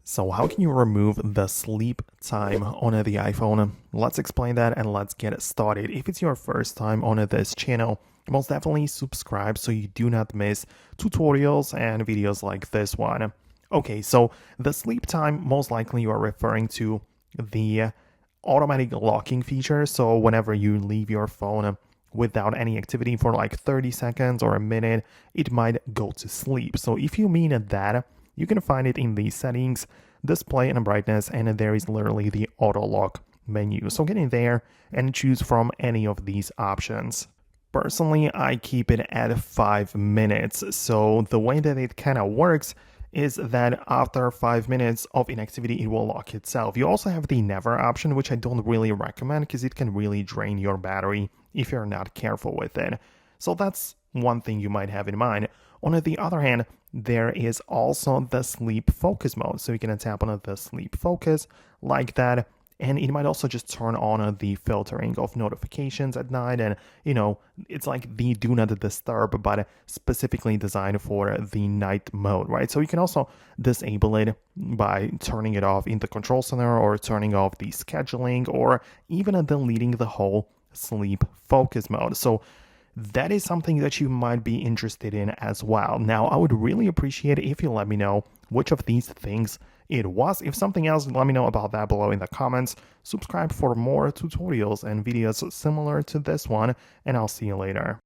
So how can you remove the sleep time on the iPhone? Let's explain that and let's get started. If it's your first time on this channel, most definitely subscribe so you do not miss tutorials and videos like this one. Okay, so the sleep time, most likely you are referring to the automatic locking feature. So whenever you leave your phone without any activity for like 30 seconds or a minute, it might go to sleep. So if you mean that, you can find it in the settings, display and brightness, and there is literally the auto lock menu. So get in there and choose from any of these options. Personally, I keep it at 5 minutes. So the way that it kind of works is that after 5 minutes of inactivity, it will lock itself. You also have the never option, which I don't really recommend because it can really drain your battery if you're not careful with it. So that's one thing you might have in mind. On the other hand, there is also the sleep focus mode. So you can tap on the sleep focus like that. And it might also just turn on the filtering of notifications at night. And, it's like the do not disturb, but specifically designed for the night mode, right? So you can also disable it by turning it off in the control center or turning off the scheduling or even deleting the whole sleep focus mode. So that is something that you might be interested in as well. Now, I would really appreciate it if you let me know which of these things it was. If something else, let me know about that below in the comments. Subscribe for more tutorials and videos similar to this one, and I'll see you later.